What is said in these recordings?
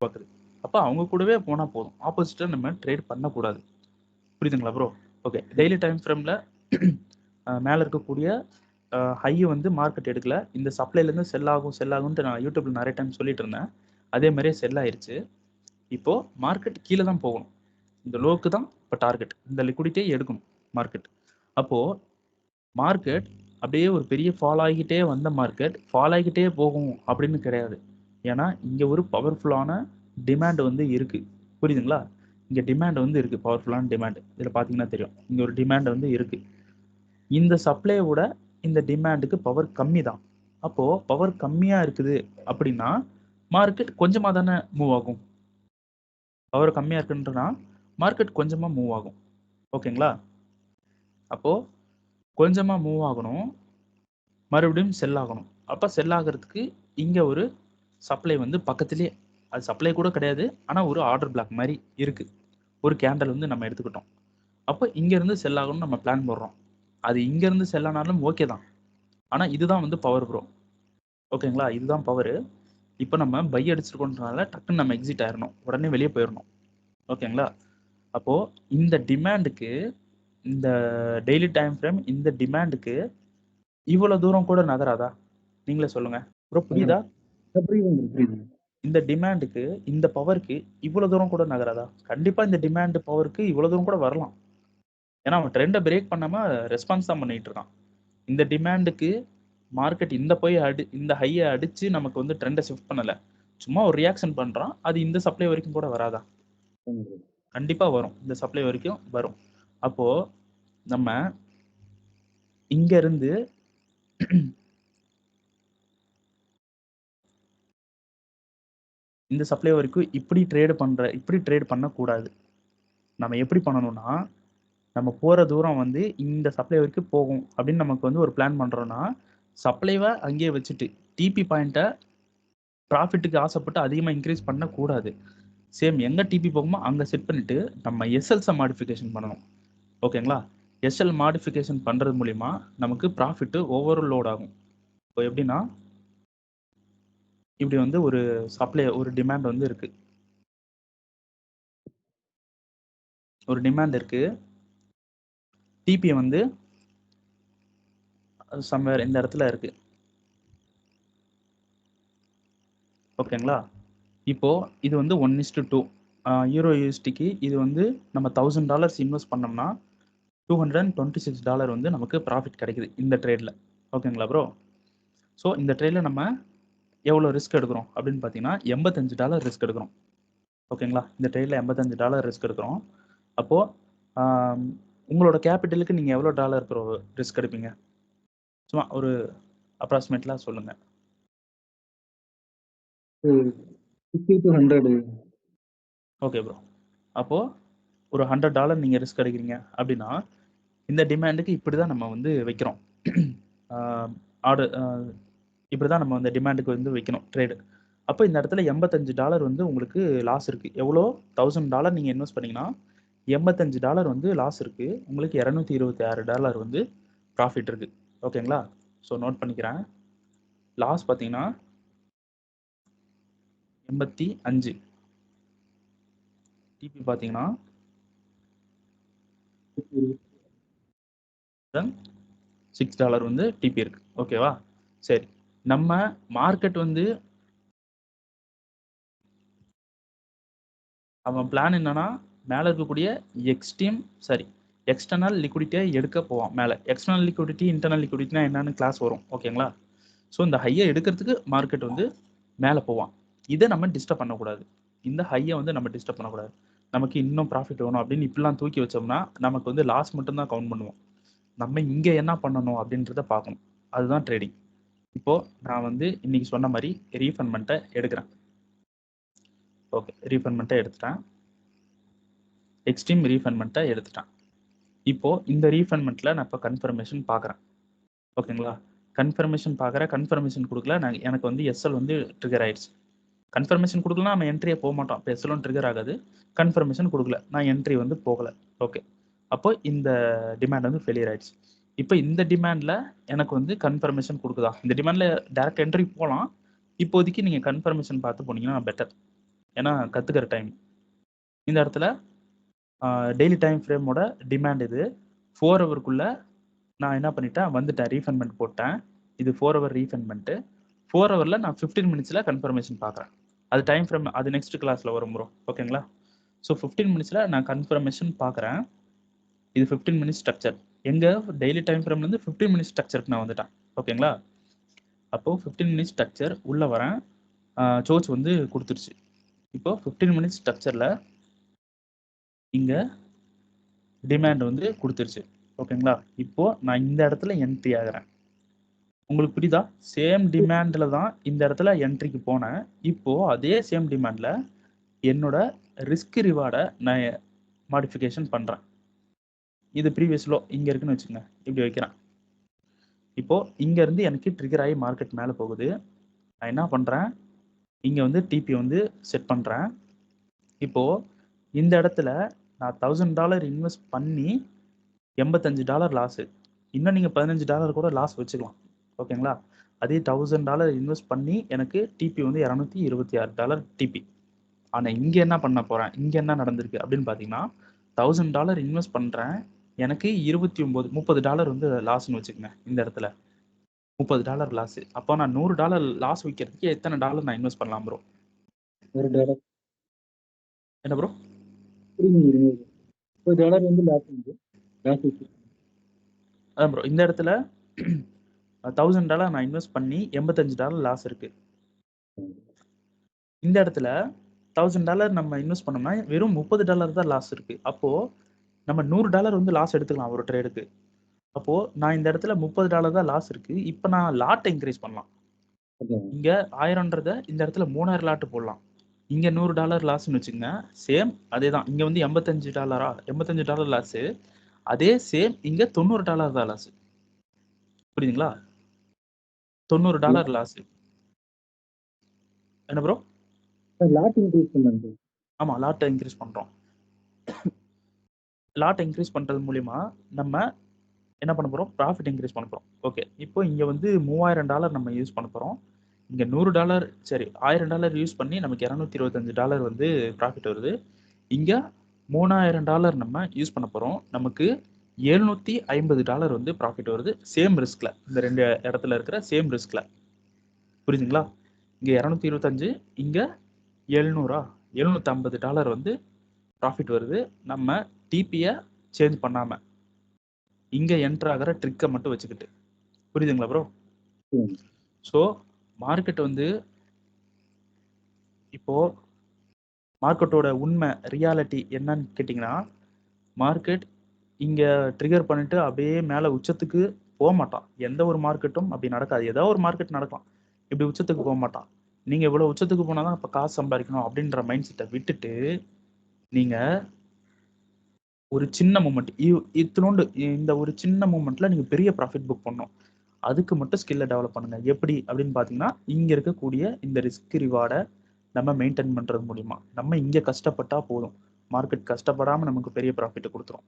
பார்க்குது. அப்போ அவங்க கூடவே போனால் போதும், ஆப்போசிட்டாக நம்ம ட்ரேட் பண்ணக்கூடாது. புரியுதுங்களா ப்ரோ? ஓகே. டெய்லி டைம் ஃப்ரேமில் மேலே இருக்கக்கூடிய ஹையை வந்து மார்க்கெட் எடுக்கல. இந்த சப்ளைலேருந்து செல் ஆகும்ன்ட்டு நான் யூடியூப்பில் நிறைய டைம் சொல்லிட்டு இருந்தேன். அதே மாதிரியே செல் ஆயிடுச்சு. இப்போது மார்க்கெட் கீழே தான் போகணும். இந்த லோக்கு தான் இப்போ டார்கெட். இந்த லிக்விடிட்டியை எடுக்கணும் மார்க்கெட். அப்போது மார்க்கெட் அப்படியே ஒரு பெரிய ஃபால் ஆகிக்கிட்டே வந்த மார்க்கெட் ஃபால் ஆகிக்கிட்டே போகும் அப்படின்னு கிடையாது. ஏன்னா இங்கே ஒரு பவர்ஃபுல்லான டிமாண்ட் வந்து இருக்குது. புரியுதுங்களா? இங்கே டிமாண்ட் வந்து இருக்குது, பவர்ஃபுல்லான டிமாண்ட். இதில் பார்த்தீங்கன்னா தெரியும், இங்கே ஒரு டிமாண்ட் வந்து இருக்குது. இந்த சப்ளையோட இந்த டிமாண்டுக்கு பவர் கம்மி தான். அப்போது பவர் கம்மியாக இருக்குது அப்படின்னா மார்க்கெட் கொஞ்சமாக தானே மூவ் ஆகும். பவர் கம்மியாக இருக்குன்றனா மார்க்கெட் கொஞ்சமாக மூவ் ஆகும். ஓகேங்களா? அப்போது கொஞ்சமாக மூவ் ஆகணும், மறுபடியும் செல் ஆகணும். அப்போ செல் ஆகிறதுக்கு இங்கே ஒரு சப்ளை வந்து பக்கத்துலேயே, அது சப்ளை கூட கிடையாது, ஆனால் ஒரு ஆர்டர் பிளாக் மாதிரி இருக்குது. ஒரு கேண்டல் வந்து நம்ம எடுத்துக்கிட்டோம். அப்போ இங்கேருந்து செல் ஆகணும்னு நம்ம பிளான் போடுறோம். அது இங்கேருந்து செல் ஆனாலும் ஓகே தான். ஆனால் இதுதான் வந்து பவர் ப்ரோ. ஓகேங்களா? இதுதான் பவரு. இப்போ நம்ம பை அடிச்சிருக்கோன்றனால டக்குன்னு நம்ம எக்ஸிட் ஆயிடணும், உடனே வெளியே போயிடணும். ஓகேங்களா? அப்போது இந்த டிமாண்டுக்கு, இந்த டெய்லி டைம் ஃப்ரேம் இந்த டிமாண்டுக்கு இவ்வளோ தூரம் கூட நகராதா? நீங்களே சொல்லுங்க ப்ரோ. புரியுதா? இந்த டிமாண்டுக்கு, இந்த பவருக்கு இவ்வளோ தூரம் கூட நகராதா? கண்டிப்பாக இந்த டிமாண்ட் பவருக்கு இவ்வளோ தூரம் கூட வரலாம். ஏன்னா அவன் ட்ரெண்டை பிரேக் பண்ணாமல் ரெஸ்பான்ஸ் தான் பண்ணிட்டு இருக்கான். இந்த டிமாண்டுக்கு மார்க்கெட் இந்த ஹையை அடித்து நமக்கு வந்து ட்ரெண்டை ஷிஃப்ட் பண்ணலை, சும்மா ஒரு ரியாக்ஷன் பண்ணுறான். அது இந்த சப்ளை வரைக்கும் கூட வராதா? கண்டிப்பாக வரும், இந்த சப்ளை வரைக்கும் வரும். அப்போது நம்ம இங்கேருந்து இந்த சப்ளை வரைக்கும் இப்படி ட்ரேட் பண்ணக்கூடாது. நம்ம எப்படி பண்ணணும்னா, நம்ம போகிற தூரம் வந்து இந்த சப்ளை வரைக்கும் போகும் அப்படின்னு நமக்கு வந்து ஒரு பிளான் பண்ணுறோன்னா, சப்ளைவை அங்கேயே வச்சுட்டு டிபி பாயிண்ட்டை ப்ராஃபிட்டுக்கு ஆசைப்பட்டு அதிகமாக இன்க்ரீஸ் பண்ணக்கூடாது. சேம் எங்கே டிபி போகுமோ அங்கே செட் பண்ணிவிட்டு நம்ம எஸ்எல்ஸை மாடிஃபிகேஷன் பண்ணணும். ஓகேங்களா? எஸ்எல் மாடிஃபிகேஷன் பண்ணுறது மூலிமா நமக்கு ப்ராஃபிட்டு ஓவர் லோட் ஆகும். இப்போ எப்படின்னா, இப்படி வந்து ஒரு சப்ளை, ஒரு டிமாண்ட் வந்து இருக்குது, ஒரு டிமாண்ட் இருக்குது. டிபி வந்து சம்வேர் இந்த இடத்துல இருக்குது. ஓகேங்களா? இப்போது இது வந்து 1:2 யூரோ யூஎஸ்டிக்கு இது வந்து நம்ம $1000 இன்வெஸ்ட் பண்ணோம்னா $226 வந்து நமக்கு ப்ராஃபிட் கிடைக்குது இந்த ட்ரேடில். ஓகேங்களா ப்ரோ? ஸோ இந்த ட்ரேடில் நம்ம எவ்வளோ ரிஸ்க் எடுக்கிறோம் அப்படின்னு பார்த்தீங்கன்னா $85 ரிஸ்க் எடுக்கிறோம். ஓகேங்களா? இந்த ட்ரேடில் $85 ரிஸ்க் எடுக்கிறோம். அப்போது உங்களோட கேபிட்டலுக்கு நீங்கள் எவ்வளோ டாலர் ப்ரோ ரிஸ்க் எடுப்பீங்க? சும்மா ஒரு அப்ராக்சிமேட்லாம் சொல்லுங்கள். 50 to 100. Okay bro. அப்போது ஒரு $100 நீங்கள் ரிஸ்க் எடுக்கிறீங்க அப்படின்னா இந்த டிமாண்டுக்கு இப்படி தான் நம்ம வந்து வைக்கிறோம். ஆர்டர் இப்படி தான் நம்ம வந்து டிமாண்டுக்கு வந்து வைக்கணும் ட்ரேடு. அப்போ இந்த இடத்துல $85 வந்து உங்களுக்கு லாஸ் இருக்குது. எவ்வளோ? $1000 நீங்கள் இன்வெஸ்ட் பண்ணிங்கன்னா $85 வந்து லாஸ் இருக்குது. உங்களுக்கு $226 வந்து ப்ராஃபிட் இருக்குது. ஓகேங்களா? ஸோ நோட் பண்ணிக்கிறேன். லாஸ் பார்த்தீங்கன்னா 85, டிபி பார்த்தீங்கன்னா $6 வந்து டிபி இருக்குது. ஓகேவா? சரி, நம்ம மார்க்கெட் வந்து அவன் பிளான் என்னன்னா, மேலே இருக்கக்கூடிய எக்ஸ்டர்னல் லிக்விடிட்டியை எடுக்க போவான் மேலே. எக்ஸ்டர்னல் லிக்விடிட்டி, இன்டர்னல் லிக்விடிட்டினா என்னன்னு கிளாஸ் வரும். ஓகேங்களா? ஸோ இந்த ஹையை எடுக்கிறதுக்கு மார்க்கெட் வந்து மேலே போவான். இதை நம்ம டிஸ்டர்ப் பண்ணக்கூடாது. இந்த ஹையை வந்து நம்ம டிஸ்டர்ப் பண்ணக்கூடாது. நமக்கு இன்னும் ப்ராஃபிட் வேணும் அப்படின்னு இப்படிலாம் தூக்கி வச்சோம்னா நமக்கு வந்து லாஸ் மட்டும்தான் கவுண்ட் பண்ணுவோம். நம்ம இங்கே என்ன பண்ணணும் அப்படின்றத பார்க்கணும். அதுதான் ட்ரேடிங். இப்போது நான் வந்து இன்னைக்கு சொன்ன மாதிரி ரீஃபண்ட்மெண்ட்டை எடுக்கிறேன். ஓகே, ரீஃபண்ட்மெண்ட்டை எடுத்துட்டேன். எக்ஸ்ட்ரீம் ரீஃபண்ட்மெண்ட்டை எடுத்துட்டேன். இப்போது இந்த ரீஃபண்ட்மெண்ட்டில் நான் இப்போ கன்ஃபர்மேஷன் பார்க்குறேன். ஓகேங்களா? கன்ஃபர்மேஷன் கொடுக்கல. எனக்கு வந்து எஸ்எல் வந்து ட்ரிகர் ஆயிடுச்சு. கன்ஃபர்மேஷன் கொடுக்கலாம், நம்ம என்ட்ரியே போக மாட்டோம். இப்போ எஸ்எலும் ட்ரிகர் ஆகாது. கன்ஃபர்மேஷன் கொடுக்கல, நான் என்ட்ரி வந்து போகலை. ஓகே, அப்போ இந்த டிமாண்ட் வந்து ஃபெயிலியர் ஆயிடுச்சு. இப்போ இந்த டிமாண்டில் எனக்கு வந்து கன்ஃபர்மேஷன் கொடுக்குதா? இந்த டிமாண்டில் டேரக்ட் என்ட்ரி போகலாம். இப்போதைக்கு நீங்கள் கன்ஃபர்மேஷன் பார்த்து போனீங்கன்னா பெட்டர். ஏன்னா கற்றுக்கிற டைம். இந்த இடத்துல டெய்லி டைம் ஃப்ரேமோட டிமாண்ட் இது 4 ஹவருக்குள்ளே நான் என்ன பண்ணிட்டேன், வந்துட்டேன், ரீஃபண்ட்மெண்ட் போட்டேன். இது 4 ஹவர் ரீஃபண்ட்மெண்ட்டு. 4 ஹவரில் நான் 15 மினிட்ஸில் கன்ஃபர்மேஷன் பார்க்குறேன். அது டைம் ஃப்ரேம், அது நெக்ஸ்ட் கிளாஸில் வரும் ப்ரோ. ஓகேங்களா? ஸோ 15 மினிட்ஸில் நான் கன்ஃபர்மேஷன் பார்க்குறேன். இது 15 மினிட்ஸ் ஸ்ட்ரக்சர். எங்கள் டெய்லி டைம் ஃப்ரேம்லேருந்து 15 மினிட்ஸ் ஸ்ட்ரக்சருக்கு நான் வந்துட்டேன். ஓகேங்களா? அப்போது 15 மினிட்ஸ் ஸ்ட்ரக்சர் உள்ளே வரேன். சோர்ஸ் வந்து கொடுத்துருச்சு. இப்போது 15 மினிட்ஸ் ஸ்ட்ரக்சரில் இங்கே டிமாண்ட் வந்து கொடுத்துருச்சு. ஓகேங்களா? இப்போது நான் இந்த இடத்துல என்ட்ரி ஆகிறேன். உங்களுக்கு புரியுதா? சேம் டிமாண்டில் தான் இந்த இடத்துல என்ட்ரிக்கு போனேன். இப்போது அதே சேம் டிமாண்டில் என்னோட ரிஸ்க் ரிவார்டை நான் மாடிஃபிகேஷன் பண்ணுறேன். இது ப்ரீவியஸ் லோ இங்கே இருக்குன்னு வச்சுக்கோங்க, இப்படி வைக்கிறேன். இப்போது இங்கேருந்து எனக்கு ட்ரிகர் ஆகி மார்க்கெட் மேலே போகுது. நான் என்ன பண்ணுறேன், இங்கே வந்து டிபி வந்து செட் பண்ணுறேன். இப்போது இந்த இடத்துல நான் $1000 இன்வெஸ்ட் பண்ணி $85 லாஸு. இன்னும் நீங்கள் $15 கூட லாஸ் வச்சுக்கலாம். ஓகேங்களா? அதே $1000 இன்வெஸ்ட் பண்ணி எனக்கு டிபி வந்து $226 டிபி. ஆனால் இங்கே என்ன பண்ண போகிறேன், இங்கே என்ன நடந்திருக்கு அப்படின்னு பார்த்தீங்கன்னா, $1000 இன்வெஸ்ட் பண்ணுறேன், எனக்கு $30 வந்து லாஸ்ன்னு வச்சுக்கோங்க. இந்த இடத்துல $30 லாஸு. அப்போ நான் $100 லாஸ் வைக்கிறதுக்கு எத்தனை டாலர் நான் இன்வெஸ்ட் பண்ணலாம் ப்ரோ? $1. என்ன ப்ரோ? $1 வந்து லாஸ் வந்து அதான் ப்ரோ, இந்த இடத்துல $1000 நான் இன்வெஸ்ட் பண்ணி $85 லாஸ் இருக்கு. இந்த இடத்துல $1000 நம்ம இன்வெஸ்ட் பண்ணோம்னா வெறும் $30 தான் லாஸ் இருக்கு. அப்போ நம்ம $100 வந்து லாஸ் எடுத்துக்கலாம் ஒரு ட்ரேடுக்கு. அப்போ நான் இந்த இடத்துல $30 தான் லாஸ் இருக்கு. இப்போ நான் லாட்டை இன்க்ரீஸ் பண்ணலாம். இங்க 1000ன்றத இந்த இடத்துல 3000 லாட் போடலாம். இங்க $100 லாஸ்ன்னு வச்சுக்கோங்க. சேம் அதே தான். இங்க வந்து $85 லாஸ். அதே சேம் இங்க $90 தான் லாஸ். புரியுதுங்களா? $90 லாஸ். என்ன ப்ரோ? லாட் இன்க்ரீஸ் பண்ணுங்க. ஆமா, லாட்டை இன்க்ரீஸ் பண்றோம். லாட் இன்க்ரீஸ் பண்றது மூலியமா நம்ம என்ன பண்ண போறோம், ப்ராஃபிட் இன்க்ரீஸ் பண்ண போறோம். ஓகே, இப்போ இங்க வந்து $3000 நம்ம யூஸ் பண்ண போறோம். இங்க $100 சரி $1000 யூஸ் பண்ணி நமக்கு $225 வந்து ப்ராஃபிட் வருது. இங்க $3000 நம்ம யூஸ் பண்ண போறோம். நமக்கு $750 வந்து ப்ராஃபிட் வருது. சேம் ரிஸ்க்ல, இந்த ரெண்டு இடத்துல இருக்கிற சேம் ரிஸ்க்ல. புரியுதுங்களா? இங்க 225, இங்க 750 வந்து ப்ராஃபிட் வருது. நம்ம டிபியை சேஞ்ச் பண்ணாம இங்க என்டர் ஆகிற ட்ரிக்கை மட்டும் வச்சுக்கிட்டு. புரியுதுங்களா ப்ரோ? ஸோ மார்க்கெட் வந்து இப்போ மார்க்கெட்டோட உண்மை ரியாலிட்டி என்னன்னு கேட்டிங்கன்னா, மார்க்கெட் இங்கே ட்ரிகர் பண்ணிட்டு அப்படியே மேலே உச்சத்துக்கு போக மாட்டான். எந்த ஒரு மார்க்கெட்டும் அப்படி நடக்காது. ஏதோ ஒரு மார்க்கெட் நடக்கும், இப்படி உச்சத்துக்கு போக மாட்டான். நீங்கள் இவ்வளோ உச்சத்துக்கு போனால் தான் இப்போ காசு சம்பாதிக்கணும் அப்படின்ற மைண்ட் செட்டை விட்டுட்டு நீங்கள் ஒரு சின்ன மூமெண்ட் இத்தினோண்டு இந்த ஒரு சின்ன மூமெண்ட்டில் நீங்கள் பெரிய ப்ராஃபிட் புக் பண்ணணும். அதுக்கு மட்டும் ஸ்கில்லை டெவலப் பண்ணுங்கள். எப்படி அப்படின்னு பார்த்தீங்கன்னா, இங்கே இருக்கக்கூடிய இந்த ரிஸ்க் ரிவார்டை நம்ம மெயின்டைன் பண்ணுறது மூலிமா நம்ம இங்கே கஷ்டப்பட்டால் போதும். மார்க்கெட் கஷ்டப்படாமல் நமக்கு பெரிய ப்ராஃபிட்டை கொடுத்துரும்.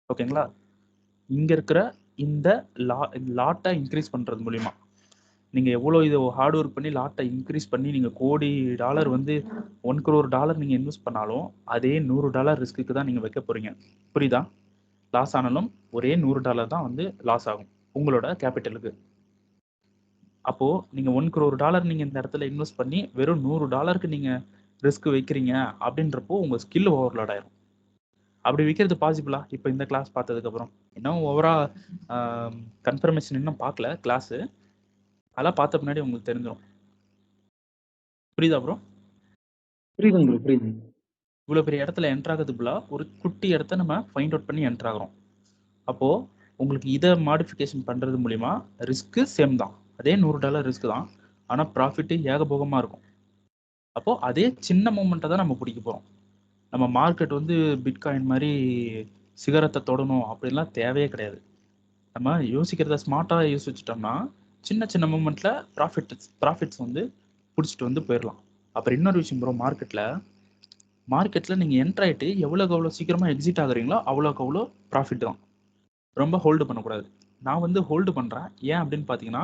ஓகேங்களா? இங்கே இருக்கிற இந்த லாட்டை இன்க்ரீஸ் பண்ணுறது மூலிமா நீங்கள் எவ்வளோ இதை ஹார்ட் ஒர்க் பண்ணி லாட்டை இன்க்ரீஸ் பண்ணி நீங்கள் $1,00,00,000 வந்து $1 crore நீங்கள் இன்வெஸ்ட் பண்ணாலும் அதே $100 ரிஸ்க்கு தான் நீங்கள் வைக்க போகிறீங்க. புரியுதா? லாஸ் ஆனாலும் ஒரே $100 தான் வந்து லாஸ் ஆகும் உங்களோட கேபிட்டலுக்கு. அப்போது நீங்கள் $1 crore நீங்கள் இந்த இடத்துல இன்வெஸ்ட் பண்ணி வெறும் $100க்கு நீங்கள் ரிஸ்க் வைக்கிறீங்க அப்படின்றப்போ உங்கள் ஸ்கில் ஓவர்லோட் ஆயிரும். அப்படி விற்கிறது பாசிபிளா? இப்போ இந்த கிளாஸ் பார்த்ததுக்கப்புறம் இன்னும் ஓவரா கன்ஃபர்மேஷன் இன்னும் பார்க்கல கிளாஸு, அதெல்லாம் பார்த்த பின்னாடி உங்களுக்கு தெரிஞ்சிடும். புரியுதா ப்ரோ? புரியுதுங்க ப்ரோ, புரியுது. இவ்வளோ பெரிய இடத்துல என்ட்ரு ஆகிறதுக்குள்ள ஒரு குட்டி இடத்த நம்ம ஃபைண்ட் அவுட் பண்ணி என்ட்ரு ஆகிறோம். அப்போது உங்களுக்கு இதை மாடிஃபிகேஷன் பண்ணுறது மூலிமா ரிஸ்க்கு சேம் தான், அதே $100 ரிஸ்க் தான், ஆனால் ப்ராஃபிட்டு ஏகபோகமாக இருக்கும். அப்போது அதே சின்ன மூமெண்ட்டை தான் நம்ம பிடிக்க போகிறோம். நம்ம மார்க்கெட் வந்து பிட்காயின் மாதிரி சிகரத்தை தொடணும் அப்படின்லாம் தேவையே கிடையாது. நம்ம யோசிக்கிறத ஸ்மார்ட்டாக யோசிச்சிட்டோம்னா சின்ன சின்ன மூமெண்ட்டில் ப்ராஃபிட்ஸ் வந்து பிடிச்சிட்டு வந்து போயிடலாம். அப்புறம் இன்னொரு விஷயம் ப்ரோ, மார்க்கெட்டில் நீங்கள் என்ட்ரு ஆகிட்டு எவ்வளோக்கு எவ்வளோ சீக்கிரமாக எக்ஸிட் ஆகுறீங்களோ அவ்வளோக்கு அவ்வளோ ப்ராஃபிட் தான். ரொம்ப ஹோல்டு பண்ணக்கூடாது. நான் வந்து ஹோல்டு பண்ணுறேன். ஏன் அப்படின்னு பார்த்தீங்கன்னா,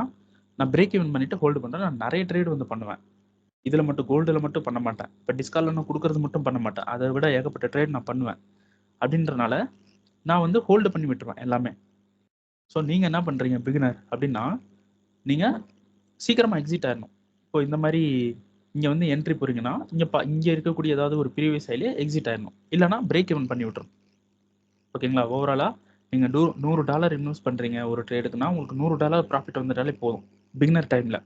நான் பிரேக் ஈவன் பண்ணிவிட்டு ஹோல்டு பண்ணுறேன். நான் நிறைய ட்ரேட் வந்து பண்ணுவேன். இதில் மட்டும் கோல்டில் மட்டும் பண்ண மாட்டேன். இப்போ டிஸ்காலில் நான் கொடுக்கறது மட்டும் பண்ண மாட்டேன். அதை விட ஏகப்பட்ட ட்ரேட் நான் பண்ணுவேன். அப்படின்றனால நான் வந்து ஹோல்டு பண்ணி விட்டுருவேன் எல்லாமே. ஸோ நீங்கள் என்ன பண்ணுறீங்க பிகினர் அப்படின்னா, நீங்கள் சீக்கிரமாக எக்ஸிட் ஆயிடணும். இப்போ இந்த மாதிரி இங்கே வந்து என்ட்ரி போகிறீங்கன்னா இங்கே இருக்கக்கூடிய ஏதாவது ஒரு ப்ரீவியஸ் ஹைலே எக்ஸிட் ஆயிடணும். இல்லைனா பிரேக் ஈவன் பண்ணி விட்டுரும். ஓகேங்களா? ஓவராலாக நீங்கள் $100 இன்வெஸ்ட் பண்ணுறீங்க ஒரு ட்ரேடுக்குன்னா உங்களுக்கு $100 ப்ராஃபிட் வந்துட்டாலே போதும் பிகினர் டைமில்.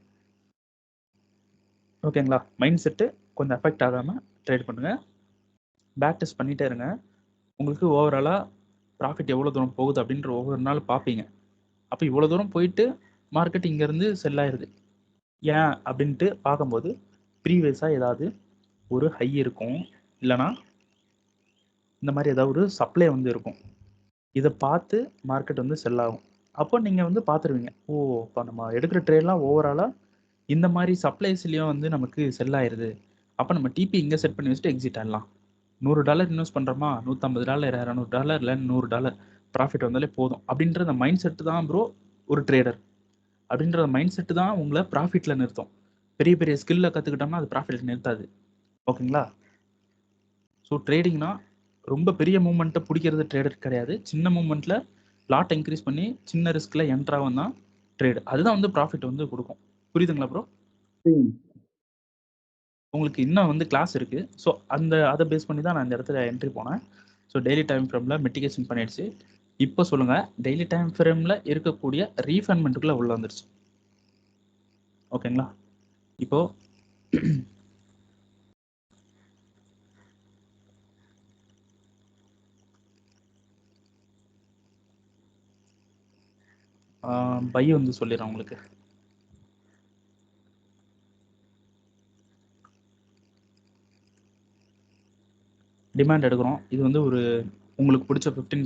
ஓகேங்களா? மைண்ட் செட்டு கொஞ்சம் எஃபெக்ட் ஆகாமல் ட்ரேட் பண்ணுங்கள். பேக் டெஸ்ட் பண்ணிகிட்டே இருங்க. உங்களுக்கு ஓவராலாக ப்ராஃபிட் எவ்வளோ தூரம் போகுது அப்படின்ற ஒவ்வொரு நாள் பார்ப்பீங்க. அப்போ இவ்வளோ தூரம் போயிட்டு மார்க்கெட் இங்கேருந்து செல் ஆயிடுது. ஏன் அப்படின்ட்டு பார்க்கும்போது ப்ரீவியஸாக ஏதாவது ஒரு ஹை இருக்கும், இல்லைனா இந்த மாதிரி ஏதாவது ஒரு சப்ளை வந்து இருக்கும். இதை பார்த்து மார்க்கெட் வந்து செல் ஆகும். அப்போ நீங்கள் வந்து பார்த்துருவீங்க, ஓ இப்போ நம்ம எடுக்கிற ட்ரேட்லாம் ஓவராலாக இந்த மாதிரி சப்ளைஸ்லேயும் வந்து நமக்கு செல் ஆயிடுது. அப்போ நம்ம டிபி இங்கே செட் பண்ணி வச்சுட்டு எக்ஸிட் ஆகலாம். $100 இன்வெஸ்ட் பண்ணுறோமா, $150 $200 இல்லை $100 ப்ராஃபிட் வந்தாலே போதும் அப்படின்ற அந்த மைண்ட் செட்டு தான் ப்ரோ ஒரு ட்ரேடர். அப்படின்ற மைண்ட் செட்டு தான் உங்களை ப்ராஃபிட்டில் நிறுத்தும். பெரிய பெரிய ஸ்கில்லை கற்றுக்கிட்டோம்னா அது ப்ராஃபிட்டில் நிறுத்தாது. ஓகேங்களா? ஸோ ட்ரேடிங்னா ரொம்ப பெரிய மூமெண்ட்டை பிடிக்கிறது ட்ரேடர் கிடையாது. சின்ன மூமெண்ட்டில் லாட் இன்க்ரீஸ் பண்ணி சின்ன ரிஸ்கில் என்ட்ராகும் தான் ட்ரேடு. அதுதான் வந்து ப்ராஃபிட் வந்து கொடுக்கும். புரியுதுங்களா ப்ரோ? உங்களுக்கு இன்னும் வந்து கிளாஸ் இருக்குது. ஸோ அதை பேஸ் பண்ணி தான் நான் இந்த இடத்துல என்ட்ரி போனேன். ஸோ டெய்லி டைம் ஃப்ரேமில் மிட்டிகேஷன் பண்ணிடுச்சு. இப்போ சொல்லுங்கள், டெய்லி டைம் ஃப்ரேமில் இருக்கக்கூடிய ரீஃபண்ட்மெண்ட்டுக்குள்ளே உள்ள வந்துருச்சு. ஓகேங்களா? இப்போது பை வந்து சொல்லிடுறேன் உங்களுக்கு. டிமாண்ட் எடுக்கிறோம். இது வந்து ஒரு உங்களுக்கு பிடிச்ச 15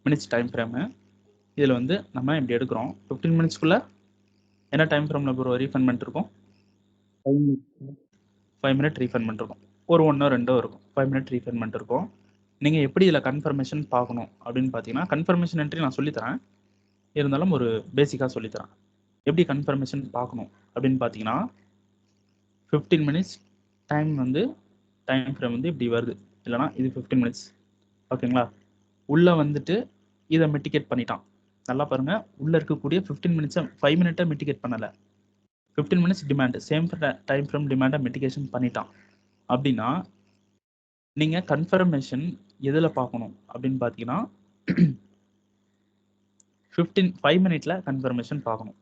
மினிட்ஸ் டைம் ஃப்ரேமு. இதில் வந்து நம்ம இப்படி எடுக்கிறோம். 15 மினிட்ஸ்க்குள்ளே என்ன டைம் ஃப்ரேமில் ஒரு ரீஃபண்ட்மெண்ட் இருக்கும்? 5 மினிட் ரீஃபண்ட்மெண்ட் இருக்கும். ஒரு 1 or 2 இருக்கும். 5 மினிட் ரீஃபண்ட்மெண்ட் இருக்கும். நீங்கள் எப்படி இதில் கன்ஃபர்மேஷன் பார்க்கணும் அப்படின்னு பார்த்தீங்கன்னா, கன்ஃபர்மேஷன் என்ட்ரி நான் சொல்லித்தரேன். இருந்தாலும் ஒரு பேசிக்காக சொல்லித்தரேன். எப்படி கன்ஃபர்மேஷன் பார்க்கணும் அப்படின்னு பார்த்தீங்கன்னா, 15 மினிட்ஸ் டைம் வந்து டைம் ஃப்ரேம் வந்து இப்படி வருது, இல்லைனா இது 15 மினிட்ஸ். ஓகேங்களா? உள்ளே வந்துட்டு இதை மிட்டிகேட் பண்ணிட்டான். நல்லா பாருங்கள், உள்ளே இருக்கக்கூடிய 15 மினிட்ஸை 5 மினிட்டை மிட்டிகேட் பண்ணலை. 15 minutes demand same time frame டிமாண்டை மிட்டிகேஷன் பண்ணிட்டான் அப்படின்னா, நீங்கள் கன்ஃபர்மேஷன் எதில் பார்க்கணும் அப்படின்னு பார்த்தீங்கன்னா, 5 மினிட்ல கன்ஃபர்மேஷன் பார்க்கணும்.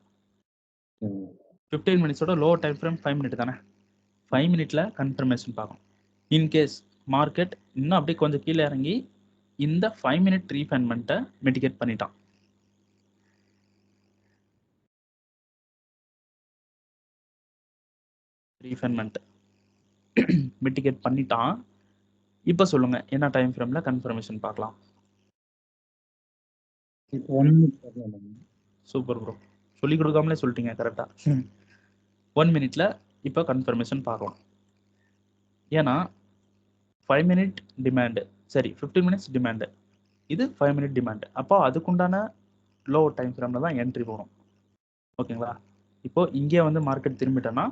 15 மினிட்ஸோட லோ டைம் ஃப்ரேம் 5 மினிட் தானே. 5 மினிட்ல கன்ஃபர்மேஷன் பார்க்கணும். இன்கேஸ் மார்க்கெட் இன்னும் அப்படியே கொஞ்சம் கீழே இறங்கி இந்த 5 மினிட் ரீஃபண்ட்மெண்ட்டை மிட்டிகேட் பண்ணிட்டான். ரீஃபண்ட்மெண்ட் மிட்டிகேட் பண்ணிட்டான். இப்போ சொல்லுங்க, என்ன டைம் ஃப்ரேம்ல கன்ஃபர்மேஷன் பார்க்கலாம்? சூப்பர் ப்ரோ, சொல்லி கொடுக்காமலே சொல்லிட்டீங்க கரெக்டா. 1 மினிட்ல இப்போ கன்ஃபர்மேஷன் பார்க்கலாம். ஏன்னா 5 மினிட் டிமாண்டு, சரி 15 மினிட்ஸ் டிமாண்டு, இது 5 மினிட் டிமாண்டு. அப்போ அதுக்குண்டான லோ டைம் ஃப்ரேமில் தான் என்ட்ரி போகணும். ஓகேங்களா? இப்போ இங்கே வந்து மார்க்கெட் திரும்பிட்டோன்னா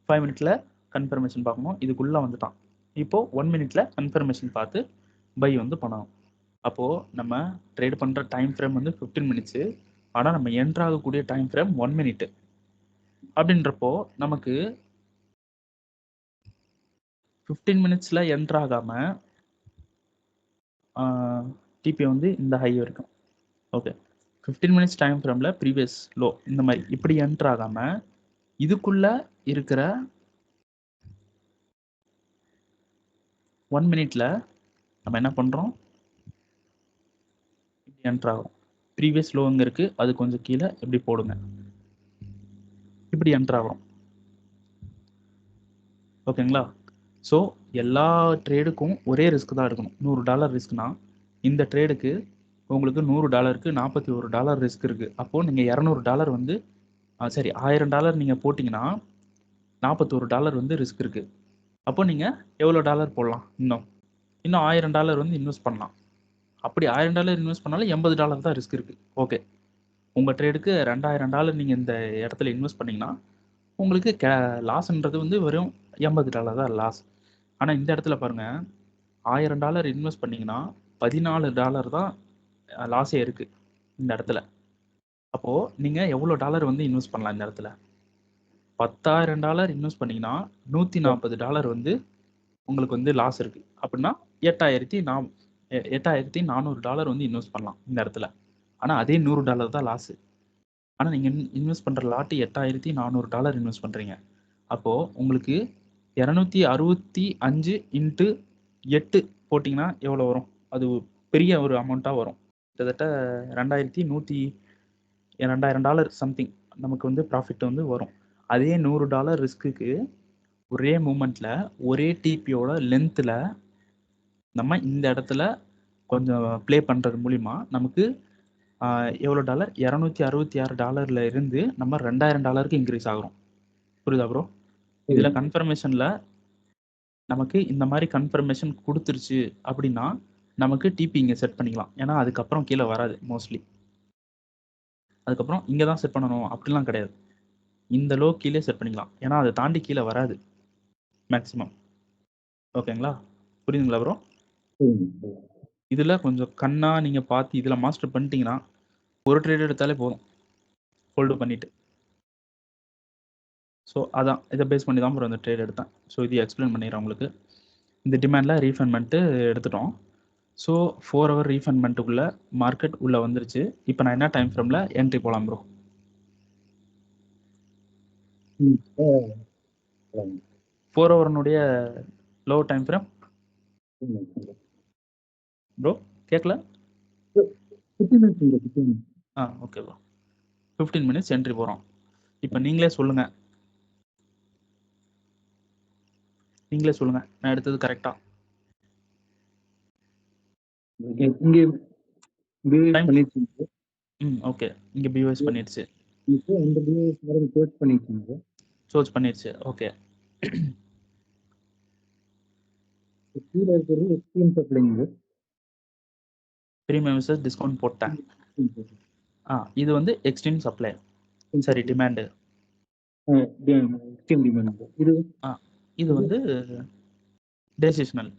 5 மினிட்ல கன்ஃபர்மேஷன் பார்க்கணும். இதுக்குள்ளே வந்துட்டான். இப்போது 1 மினிட்ல கன்ஃபர்மேஷன் பார்த்து பை வந்து பண்ணணும். அப்போது நம்ம ட்ரேட் பண்ணுற டைம் ஃப்ரேம் வந்து 15 மினிட்ஸு. ஆனால் நம்ம என்ட்ரு ஆகக்கூடிய டைம் ஃப்ரேம் 1 மினிட்டு. அப்படின்றப்போ நமக்கு 15 மினிட்ஸில் என்ட்ரு ஆகாமல் டிபி வந்து இந்த ஹை வரைக்கும். ஓகே, 15 மினிட்ஸ் டைம் ஃப்ரேமில் ப்ரீவியஸ் லோ இந்த மாதிரி இப்படி என்ட்ரு ஆகாமல் இதுக்குள்ளே இருக்கிற 1 மினிட்ல நம்ம என்ன பண்ணுறோம், இப்படி என்ட்ரு ஆகும். ப்ரீவியஸ் லோ அங்கே இருக்குது, அது கொஞ்சம் கீழே இப்படி போடுங்க, இப்படி என்ட்ரு ஆகும். ஓகேங்களா? ஸோ எல்லா ட்ரேடுக்கும் ஒரே ரிஸ்க் தான் எடுக்கணும். $100 ரிஸ்க்னா இந்த ட்ரேடுக்கு உங்களுக்கு $100க்கு $41 ரிஸ்க் இருக்குது. அப்போது நீங்கள் $200 வந்து சரி $1000 நீங்கள் போட்டிங்கன்னா $41 வந்து ரிஸ்க் இருக்குது. அப்போ நீங்கள் எவ்வளோ டாலர் போடலாம்? இன்னும் $1000 வந்து இன்வெஸ்ட் பண்ணலாம். அப்படி $1000 இன்வெஸ்ட் பண்ணாலும் $80 தான் ரிஸ்க் இருக்குது. ஓகே, உங்கள் ட்ரேடுக்கு $2000 நீங்கள் இந்த இடத்துல இன்வெஸ்ட் பண்ணிங்கன்னா உங்களுக்கு லாஸ்ன்றது வந்து வெறும் $80 தான் லாஸ். ஆனால் இந்த இடத்துல பாருங்க, $1000 இன்வெஸ்ட் பண்ணீங்கன்னா $14 தான் லாஸே இருக்கு இந்த இடத்துல. அப்போ நீங்க எவ்வளோ டாலர் வந்து இன்வெஸ்ட் பண்ணலாம் இந்த இடத்துல? $10,000 இன்வெஸ்ட் பண்ணீங்கன்னா $140 வந்து உங்களுக்கு வந்து லாஸ் இருக்கு. அப்படின்னா $8,400 வந்து இன்வெஸ்ட் பண்ணலாம் இந்த இடத்துல. ஆனால் அதே $100 தான் லாஸு. ஆனால் நீங்கள் இன்வெஸ்ட் பண்ணுற லாட்டு $8,400 இன்வெஸ்ட் பண்ணுறீங்க. அப்போது உங்களுக்கு 265 இன்ட்டு 8 போட்டிங்கன்னா எவ்வளோ வரும்? அது பெரிய ஒரு அமௌண்ட்டாக வரும். கிட்டத்தட்ட $2,000 சம்திங் நமக்கு வந்து ப்ராஃபிட் வந்து வரும். அதே $100 ரிஸ்க்குக்கு ஒரே மூமெண்ட்டில் ஒரே டிபியோட லென்த்தில் நம்ம இந்த இடத்துல கொஞ்சம் ப்ளே பண்ணுறது மூலிமா நமக்கு எவ்வளோ டாலர்? $266 இருந்து நம்ம $2,000 இன்க்ரீஸ் ஆகிறோம். புரியுதா ப்ரோ? இதில் கன்ஃபர்மேஷனில் நமக்கு இந்த மாதிரி கன்ஃபர்மேஷன் கொடுத்துருச்சு அப்படின்னா நமக்கு டிபி இங்கே செட் பண்ணிக்கலாம். ஏன்னா அதுக்கப்புறம் கீழே வராது மோஸ்ட்லி. அதுக்கப்புறம் இங்கே தான் செட் பண்ணணும் அப்படிலாம் கிடையாது. இந்த லோ கீழே செட் பண்ணிக்கலாம். ஏன்னா அதை தாண்டி கீழே வராது மேக்ஸிமம். ஓகேங்களா? புரியுதுங்களா ப்ரோ? இதில் கொஞ்சம் கண்ணாக நீங்கள் பார்த்து இதில் மாஸ்டர் பண்ணிட்டீங்கன்னா ஒரு ட்ரேட் எடுத்தாலே போதும், ஹோல்டு பண்ணிவிட்டு. ஸோ அதான் இதை பேஸ் பண்ணி தான் ப்ரோ இந்த ட்ரேட் எடுத்தேன். ஸோ இது எக்ஸ்பிளைன் பண்ணிடுறேன் உங்களுக்கு. இந்த டிமாண்டில் ரீஃபண்ட்மெண்ட்டு எடுத்துட்டோம். ஸோ 4 ஹவர் ரீஃபண்ட்மெண்ட்டுக்குள்ளே மார்க்கெட் உள்ளே வந்துருச்சு. இப்போ நான் என்ன டைம் ஃப்ரேமில் என்ட்ரி போகலாம் ப்ரோ? 4 ஹவர்னுடைய லோ டைம் ஃப்ரேம் ப்ரோ கேட்கல? ஓகே ப்ரோ, 15 மினிட்ஸ் என்ட்ரி போகிறோம். இப்போ நீங்களே சொல்லுங்கள் நான் எடுத்தது கரெக்டாக? ஓகே, இங்கே பிஓஎஸ் பண்ணிடுச்சு, சோர்ஸ் பண்ணிடுச்சு. ஓகே, ப்ரீமியம் விசஸ் டிஸ்கவுண்ட் போட்டேன். இது வந்து எக்ஸ்ட்ரீம் சப்ளை, சரி டிமாண்டு. இது வந்து டெசிஷனல்.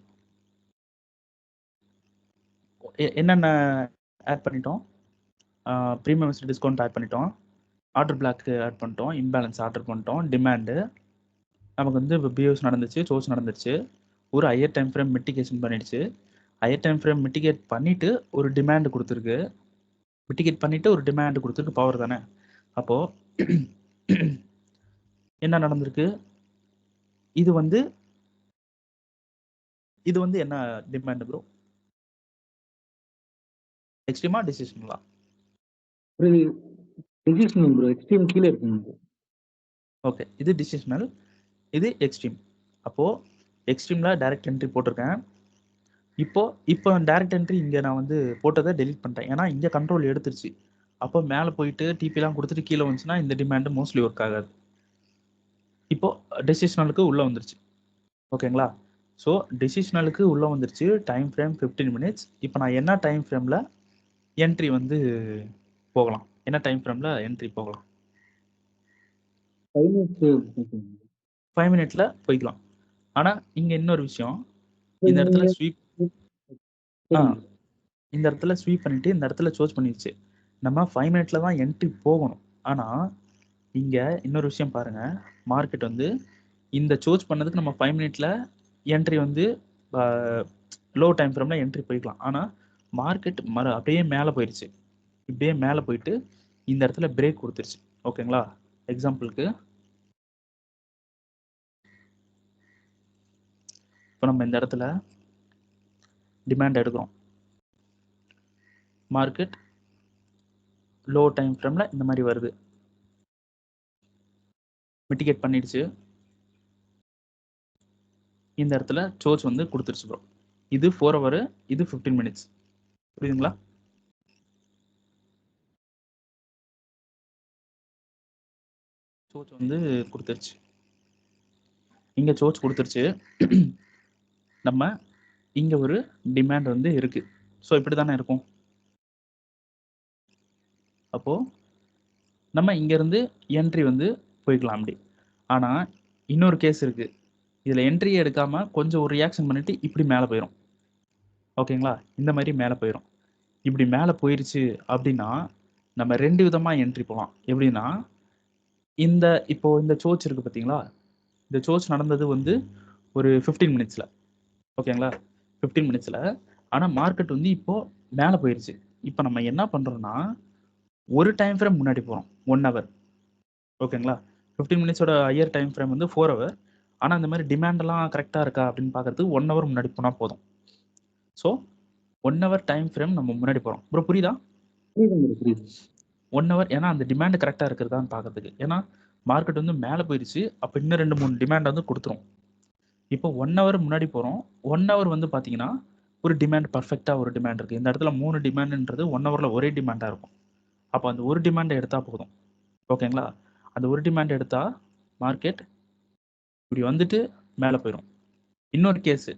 என்னென்ன ஆட் பண்ணிட்டோம்? ப்ரீமியம் விசஸ் டிஸ்கவுண்ட் ஆட் பண்ணிட்டோம், ஆர்டர் பிளாக் ஆட் பண்ணிட்டோம், இம்பேலன்ஸ் ஆர்டர் பண்ணிட்டோம், டிமாண்டு நமக்கு வந்து இப்போ பிஓஎஸ் நடந்துச்சு, சோர்ஸ் நடந்துச்சு, ஒரு ஹையர் டைம் ஃப்ரேம் மிட்டிகேஷன் பண்ணிடுச்சு. ஹையர் டைம் ஃப்ரேம் மிட்டிகேட் பண்ணிவிட்டு ஒரு டிமாண்டு கொடுத்துருக்கு, பவர் தானே. அப்போது என்ன நடந்திருக்கு? இது வந்து என்ன டிமாண்ட் ப்ரோ? எக்ஸ்ட்ரீமா டிசிஷனலா? டிசிஷனல் ப்ரோ, எக்ஸ்ட்ரீம் கீழே இருக்குங்க. ஓகே, இது டிசிஷனல், இது எக்ஸ்ட்ரீம். அப்போது எக்ஸ்ட்ரீமில் டைரக்ட் என்ட்ரி போட்டிருக்கேன். இப்போ டைரக்ட் என்ட்ரி இங்கே நான் வந்து போட்டதை டெலிட் பண்ணிட்டேன். ஏன்னா இங்கே கண்ட்ரோல் எடுத்துருச்சு. அப்போ மேலே போயிட்டு டிபிலாம் கொடுத்துட்டு கீழே வந்துச்சுன்னா இந்த டிமாண்டு மோஸ்ட்லி ஒர்க் ஆகாது. இப்போது டெசிஷனலுக்கு உள்ளே வந்துருச்சு. ஓகேங்களா? ஸோ டெசிஷனலுக்கு உள்ளே வந்துருச்சு. Time frame 15 minutes. இப்போ நான் என்ன டைம் ஃப்ரேமில் என்ட்ரி வந்து போகலாம்? 5 மினிட்ல போய்க்கலாம். ஆனால் இங்கே இன்னொரு விஷயம், இந்த இடத்துல ஸ்வீப் பண்ணிட்டு இந்த இடத்துல சோர்ஸ் பண்ணிடுச்சு. நம்ம 5 மினிட்ல தான் என்ட்ரி போகணும். ஆனால் இங்கே இன்னொரு விஷயம் பாருங்கள், மார்க்கெட் வந்து இந்த சோர்ஸ் பண்ணதுக்கு நம்ம 5 மினிட்ல என்ட்ரி வந்து லோ டைம் ஃப்ரேமில் என்ட்ரி போய்க்கலாம். ஆனால் மார்க்கெட் அப்படியே மேலே போயிடுச்சு. இப்படியே மேலே போயிட்டு இந்த இடத்துல பிரேக் கொடுத்துருச்சு. ஓகேங்களா? எக்ஸாம்பிளுக்கு இப்போ நம்ம இந்த இடத்துல டிமாண்ட் எடுக்கிறோம், மார்க்கெட் லோ டைம் ஃப்ரேமில் இந்த மாதிரி வருது, மிட்டிகேட் பண்ணிடுச்சு, இந்த இடத்துல சோர்ஸ் வந்து கொடுத்துருச்சு ப்ரோ. இது 4 ஹவர், இது 15 மினிட்ஸ். புரியுதுங்களா? சோர்ஸ் வந்து கொடுத்துருச்சு, இங்கே சோர்ஸ் கொடுத்துருச்சு. நம்ம இங்கே ஒரு டிமாண்ட் வந்து இருக்குது. ஸோ இப்படி தானே இருக்கும். அப்போது நம்ம இங்கேருந்து என்ட்ரி வந்து போய்க்கலாம் அப்படி. ஆனால் இன்னொரு கேஸ் இருக்குது. இதில் என்ட்ரியே எடுக்காமல் கொஞ்சம் ஒரு ரியாக்ஷன் பண்ணிவிட்டு இப்படி மேலே போயிடும். ஓகேங்களா? இந்த மாதிரி மேலே போயிடும். இப்படி மேலே போயிருச்சு அப்படின்னா நம்ம 2 விதமாக என்ட்ரி போகலாம். எப்படின்னா இப்போ இந்த சோச் இருக்குது பார்த்தீங்களா? இந்த சோச் நடந்தது வந்து ஒரு 15 மினிட்ஸில். ஓகேங்களா? 15 மினிட்ஸில். ஆனால் மார்க்கெட் வந்து இப்போது மேலே போயிருச்சு. இப்போ நம்ம என்ன பண்ணுறோம்னா ஒரு டைம் ஃப்ரேம் முன்னாடி போகிறோம். 1 ஹவர். ஓகேங்களா? 15 மினிட்ஸோட ஹையர் டைம் ஃப்ரேம் வந்து 4 ஹவர். ஆனால் இந்த மாதிரி டிமாண்டெல்லாம் கரெக்டாக இருக்கா அப்படின்னு பார்க்கறதுக்கு 1 ஹவர் முன்னாடி போனால் போதும். ஸோ 1 ஹவர் டைம் ஃப்ரேம் நம்ம முன்னாடி போகிறோம். ப்ரோ புரியுதா? புரியுது. 1 ஹவர் ஏன்னா அந்த டிமாண்ட் கரெக்டாக இருக்கிறதான்னு பார்க்கறதுக்கு. ஏன்னா மார்க்கெட் வந்து மேலே போயிருச்சு. அப்போ இன்னும் 2, 3 டிமாண்ட் வந்து கொடுத்துரும். இப்போ 1 ஹவர் முன்னாடி போகிறோம். 1 ஹவர் வந்து பார்த்தீங்கன்னா ஒரு டிமாண்ட் பர்ஃபெக்டாக ஒரு டிமாண்ட் இருக்குது. இந்த இடத்துல 3 டிமாண்டுன்றது 1 ஹவரில் ஒரே டிமாண்டாக இருக்கும். அப்போ அந்த ஒரு டிமாண்டை எடுத்தால் போதும். ஓகேங்களா? அந்த ஒரு டிமாண்ட் எடுத்தால் மார்க்கெட் இப்படி வந்துட்டு மேலே போயிடும். இன்னொரு கேஸு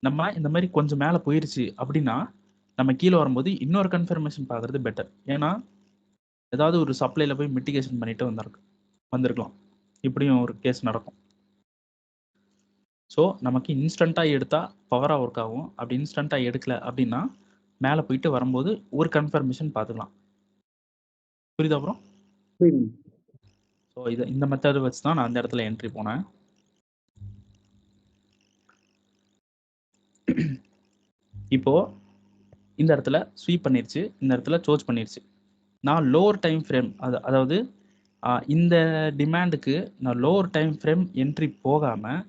நம்ம இந்த மாதிரி கொஞ்சம் மேலே போயிருச்சு அப்படின்னா நம்ம கீழே வரும்போது இன்னொரு கன்ஃபர்மேஷன் பார்க்குறது பெட்டர். ஏன்னா ஏதாவது ஒரு சப்ளையில் போய் மிட்டிகேஷன் பண்ணிட்டு வந்திருக்கலாம். இப்படியும் ஒரு கேஸ் நடக்கும். ஸோ நமக்கு இன்ஸ்டண்ட்டாக எடுத்தால் பவராக ஒர்க் ஆகும். அப்படி இன்ஸ்டண்ட்டாக எடுக்கல அப்படின்னா மேலே போயிட்டு வரும்போது ஒரு கன்ஃபர்மேஷன் பார்த்துக்கலாம். புரியுதா அப்புறம்? ஸோ இந்த மெத்தட் வச்சு தான் நான் அந்த இடத்துல என்ட்ரி போனேன். இப்போ இந்த இடத்துல ஸ்வீப் பண்ணிருச்சு, இந்த இடத்துல சோச் பண்ணிருச்சு. நான் லோவர் டைம் ஃப்ரேம் அதாவது இந்த டிமாண்டுக்கு நான் லோவர் டைம் ஃப்ரேம் என்ட்ரி போகாமல்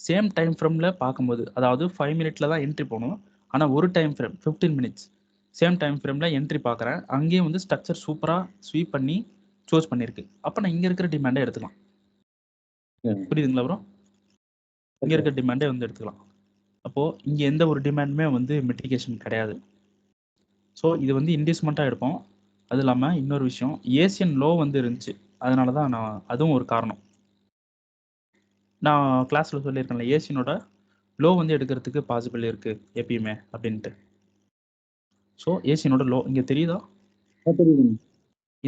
சேம் டைம் ஃப்ரேமில் பார்க்கும்போது, அதாவது 5 மினிட்ல தான் என்ட்ரி போகணும். ஆனால் ஒரு time frame 15 minutes same time ஃப்ரேமில் என்ட்ரி பார்க்குறேன். அங்கேயும் வந்து ஸ்ட்ரக்சர் சூப்பராக ஸ்வீப் பண்ணி சோச் பண்ணியிருக்கு. அப்போ நான் இங்கே இருக்கிற டிமாண்டை எடுத்துக்கலாம். புரியுதுங்களா ப்ரோ? இங்கே இருக்கிற டிமாண்டே வந்து எடுத்துக்கலாம். அப்போது இங்கே எந்த ஒரு டிமாண்டுமே வந்து மிட்டிகேஷன் கிடையாது. ஸோ இது வந்து இன்டியூஸ்மெண்ட்டாக எடுப்போம். அது இல்லாமல் இன்னொரு விஷயம் ஏசியன் லோ வந்து இருந்துச்சு. அதனால தான் அதுவும் ஒரு காரணம். நான் கிளாஸில் சொல்லியிருக்கேன்ல ஏசியனோட லோ வந்து எடுக்கிறதுக்கு பாசிபிள் இருக்குது எப்பயுமே அப்படின்ட்டு. ஸோ ஏசியனோட லோ இங்கே தெரியுதா?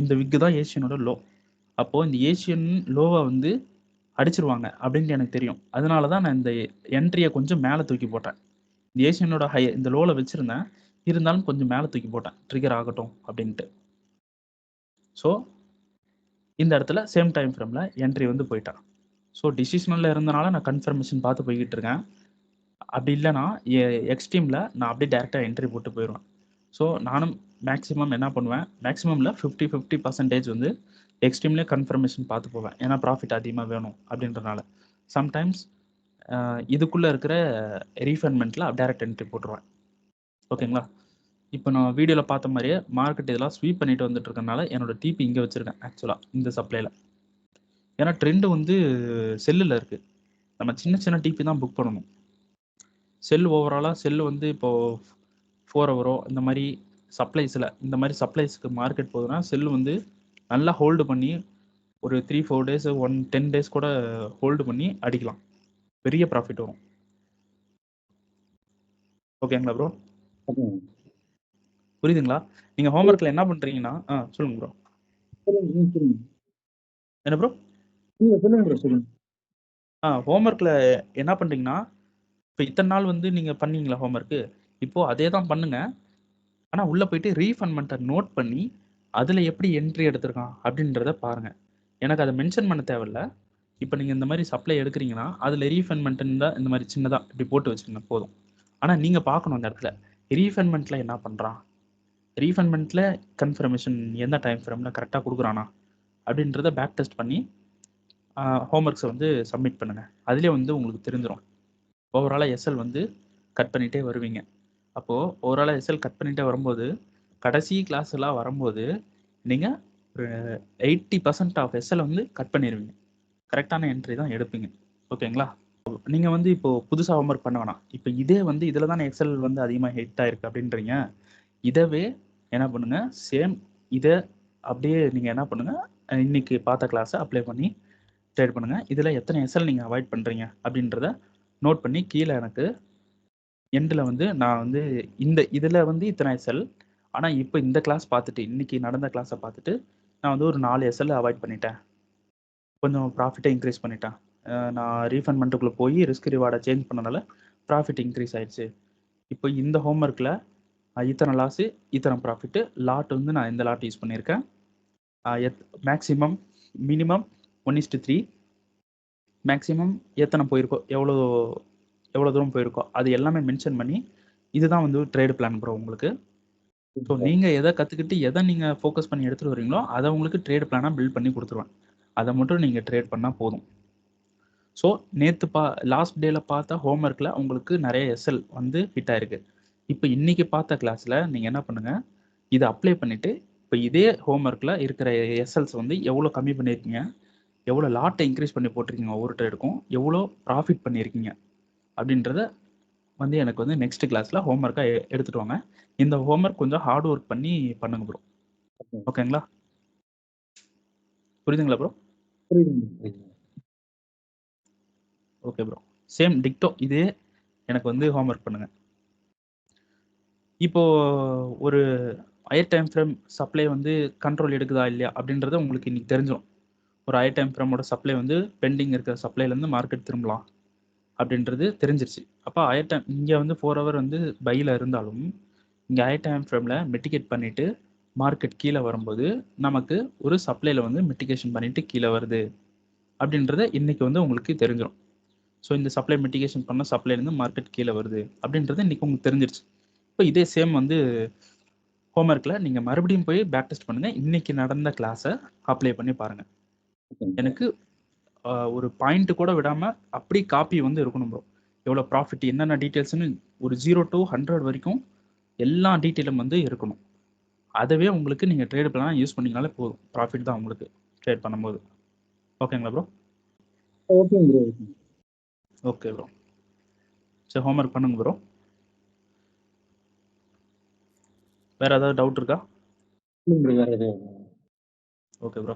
இந்த விக்கு தான் ஏசியனோட லோ. அப்போது இந்த ஏசியன் லோவை வந்து அடிச்சிருவாங்க அப்படின்ட்டு எனக்கு தெரியும். அதனால தான் நான் இந்த என்ட்ரியை கொஞ்சம் மேலே தூக்கி போட்டேன். இந்த ஏசியனோட இந்த லோவில் வச்சுருந்தேன். இருந்தாலும் கொஞ்சம் மேலே தூக்கி போட்டேன் ட்ரிகர் ஆகட்டும் அப்படின்ட்டு. ஸோ இந்த இடத்துல சேம் டைம் ஃப்ரேமில் என்ட்ரி வந்து போயிட்டான். ஸோ டிசிஷனில் இருந்தனால நான் கன்ஃபர்மேஷன் பார்த்து போய்கிட்டு இருக்கேன். அப்படி இல்லைனா எக்ஸ்ட்ரீமில் நான் அப்படியே டேரெக்டாக என்ட்ரி போட்டு போயிடுவேன். ஸோ நானும் மேக்ஸிமம் என்ன பண்ணுவேன், மேக்ஸிமமில் 50% வந்து எக்ஸ்ட்ரீம்லேயே கன்ஃபர்மேஷன் பார்த்து போவேன். ஏன்னா ப்ராஃபிட் அதிகமாக வேணும் அப்படின்றனால. சம்டைம்ஸ் இதுக்குள்ளே இருக்கிற ரீஃபைன்மெண்ட்டில் டேரெக்ட் என்ட்ரி போட்டுருவேன். ஓகேங்களா? இப்போ நான் வீடியோவில் பார்த்த மாதிரியே மார்க்கெட் இதெல்லாம் ஸ்வீப் பண்ணிட்டு வந்துட்டு இருக்கனால என்னோட டிபி இங்கே வச்சுருக்கேன் ஆக்சுவலாக இந்த சப்ளையில். ஏன்னா ட்ரெண்டு வந்து செல்லில் இருக்குது. நம்ம சின்ன சின்ன டிபி தான் புக் பண்ணணும். செல் ஓவராலாக செல் வந்து இப்போது 4 ஹவரோ இந்த மாதிரி இந்த மாதிரி சப்ளைஸ்க்கு மார்க்கெட் போகுதுன்னா செல் வந்து நல்லா ஹோல்டு பண்ணி ஒரு 3-4 டேஸ் 10 டேஸ் கூட ஹோல்டு பண்ணி அடிக்கலாம். பெரிய ப்ராஃபிட் வரும். ஓகேங்களா ப்ரோ? புரியுதுங்களா? நீங்கள் ஹோம்ஒர்க்கில் என்ன பண்ணுறீங்கன்னா சொல்லுங்க ப்ரோ. என்ன ப்ரோ? ஹோம்ஒர்க்கில் என்ன பண்ணுறீங்கன்னா இப்போ இத்தனை நாள் வந்து நீங்கள் பண்ணீங்களா ஹோம்ஒர்க்கு? இப்போது அதே தான் பண்ணுங்கள். ஆனால் உள்ளே போயிட்டு ரீஃபண்ட்மெண்ட்டை நோட் பண்ணி அதில் எப்படி என்ட்ரி எடுத்திருக்கான் அப்படின்றத பாருங்கள். எனக்கு அதை மென்ஷன் பண்ண தேவையில்ல. இப்போ நீங்கள் இந்த மாதிரி சப்ளை எடுக்கிறீங்கன்னா அதில் ரீஃபண்ட்மெண்ட்டுன்னு தான் இந்த மாதிரி சின்னதாக இப்படி போட்டு வச்சுருங்க போதும். ஆனால் நீங்கள் பார்க்கணும் அந்த இடத்துல ரீஃபண்ட்மெண்ட்டில் என்ன பண்ணுறான், ரீஃபண்ட்மெண்ட்டில் கன்ஃபர்மேஷன் எந்த டைம் ஃப்ரேமில் கரெக்டாக கொடுக்குறானா அப்படின்றத பேக் டெஸ்ட் பண்ணி ஹோம்ஒர்க்ஸை வந்து சப்மிட் பண்ணுங்கள். அதிலே வந்து உங்களுக்கு தெரிஞ்சிடும். ஓவராலாக எஸ்எல் வந்து கட் பண்ணிகிட்டே வருவீங்க. அப்போது ஓவராலாக எஸ்எல் கட் பண்ணிகிட்டே வரும்போது கடைசி கிளாஸ் எல்லாம் வரும்போது நீங்கள் ஒரு 80% ஆஃப் எஸ்எல் வந்து கட் பண்ணிடுவீங்க. கரெக்டான என்ட்ரி தான் எடுப்பீங்க. ஓகேங்களா? நீங்கள் வந்து இப்போது புதுசாக ஹோம்ஒர்க் பண்ண வேணாம். இப்போ இதே வந்து இதில் தானே எக்ஸல் வந்து அதிகமாக ஹிட் ஆகிருக்கு அப்படின்றீங்க. இதவே என்ன பண்ணுங்கள், சேம் இதை அப்படியே நீங்கள் என்ன பண்ணுங்கள், இன்றைக்கி பார்த்த கிளாஸை அப்ளை பண்ணி ட்ரேட் பண்ணுங்கள். இதில் எத்தனை எஸ்எல் நீங்கள் அவாய்ட் பண்ணுறீங்க அப்படின்றத நோட் பண்ணி கீழே எனக்கு எண்டில் வந்து நான் வந்து இதில் வந்து இத்தனை எஸ்எல், ஆனால் இப்போ இந்த கிளாஸ் பார்த்துட்டு இன்றைக்கி நடந்த கிளாஸை பார்த்துட்டு நான் வந்து ஒரு 4 எஸ்எல் அவாய்ட் பண்ணிட்டேன், கொஞ்சம் ப்ராஃபிட்டை இன்க்ரீஸ் பண்ணிட்டேன் நான் ரீஃபண்ட்மெண்ட்டுக்குள்ளே போய் ரிஸ்க் ரிவார்டை சேஞ்ச் பண்ணனால ப்ராஃபிட் இன்க்ரீஸ் ஆயிடுச்சு. இப்போ இந்த ஹோம்ஒர்க்கில் இத்தனை லாஸு இத்தனை ப்ராஃபிட்டு, லாட் வந்து நான் இந்த லாட் யூஸ் பண்ணியிருக்கேன். மேக்ஸிமம் மினிமம் 1:3, மேக்ஸிமம் எத்தனை போயிருக்கோ, எவ்வளோ தூரம் போயிருக்கோ அது எல்லாமே மென்ஷன் பண்ணி இதுதான் வந்து ட்ரேடு பிளான் ப்ரோ உங்களுக்கு. ஸோ நீங்கள் எதை கற்றுக்கிட்டு எதை நீங்கள் ஃபோக்கஸ் பண்ணி எடுத்துகிட்டு வரீங்களோ அதை உங்களுக்கு ட்ரேடு பிளானாக பில்ட் பண்ணி கொடுத்துருவேன். அதை மட்டும் நீங்கள் ட்ரேட் பண்ணால் போதும். ஸோ நேற்று லாஸ்ட் டேல பார்த்த ஹோம்ஒர்க்கில் உங்களுக்கு நிறைய எஸ்எல் வந்து ஹிட் ஆயிருக்கு. இப்போ இன்றைக்கி பார்த்த கிளாஸில் நீங்கள் என்ன பண்ணுங்கள், இதை அப்ளை பண்ணிவிட்டு இப்போ இதே ஹோம்ஒர்க்கில் இருக்கிற எஸ்எல்ஸ் வந்து எவ்வளோ கம்மி பண்ணியிருக்கீங்க, எவ்வளோ லாட்டை இன்க்ரீஸ் பண்ணி போட்டிருக்கீங்க ஒவ்வொரு ட்ரேடுக்கும், எவ்வளோ ப்ராஃபிட் பண்ணியிருக்கீங்க அப்படின்றத வந்து எனக்கு வந்து நெக்ஸ்ட் கிளாஸில் ஹோம்ஒர்க்காக எடுத்துகிட்டு வாங்க. இந்த ஹோம்ஒர்க் கொஞ்சம் ஹார்ட் ஒர்க் பண்ணி பண்ணுங்க ப்ரோ. ஓகேங்களா? புரியுதுங்களா ப்ரோ? Okay bro. சேம் டிக்டோ இதே எனக்கு வந்து ஹோம்ஒர்க் பண்ணுங்க. இப்போ ஒரு ஹையர் டைம் ஃப்ரேம் சப்ளை வந்து கண்ட்ரோல் எடுக்குதா இல்லையா அப்படின்றத உங்களுக்கு இன்னைக்கு தெரிஞ்சிடும். ஒரு ஹையர் டைம் ஃப்ரேமோட சப்ளை வந்து பெண்டிங் இருக்கிற சப்ளைலேருந்து மார்க்கெட் திரும்பலாம் அப்படின்றது தெரிஞ்சிருச்சு. அப்போ ஹையர் டைம் இங்கே வந்து 4 ஹவர் வந்து பையில் இருந்தாலும் இங்கே ஹையர் டைம் ஃப்ரேமில் மிட்டிகேட் பண்ணிவிட்டு மார்க்கெட் கீழே வரும்போது நமக்கு ஒரு சப்ளையில் வந்து மிட்டிகேஷன் பண்ணிவிட்டு கீழே வருது அப்படின்றத இன்றைக்கி வந்து உங்களுக்கு தெரிஞ்சிடும். ஸோ இந்த சப்ளை மிட்டிகேஷன் பண்ண சப்ளைலேருந்து மார்க்கெட் கீழே வருது அப்படின்றது இன்றைக்கி உங்களுக்கு தெரிஞ்சிருச்சு. இப்போ இதே சேம் வந்து ஹோம்ஒர்க்கில் நீங்கள் மறுபடியும் போய் பேக் டெஸ்ட் பண்ணுங்கள். இன்றைக்கி நடந்த கிளாஸை அப்ளை பண்ணி பாருங்கள். எனக்கு ஒரு பாயிண்ட்டு கூட விடாமல் அப்படி காப்பி வந்து இருக்கணும் ப்ரோ. எவ்வளோ ப்ராஃபிட் என்னென்ன டீட்டெயில்ஸ்னு ஒரு 0 to 100 வரைக்கும் எல்லா டீட்டெயிலும் வந்து இருக்கணும். அதவே உங்களுக்கு நீங்கள் ட்ரேட் பிளான் யூஸ் பண்ணிங்கனாலே போதும். ப்ராஃபிட் தான் உங்களுக்கு ட்ரேட் பண்ணும்போது. ஓகேங்களா bro? Okay bro. Okay bro. சரி ஹோம்ஒர்க் பண்ணுங்க ப்ரோ. வேறு ஏதாவது டவுட் இருக்கா? வேறு எதுவும் ஓகே ப்ரோ.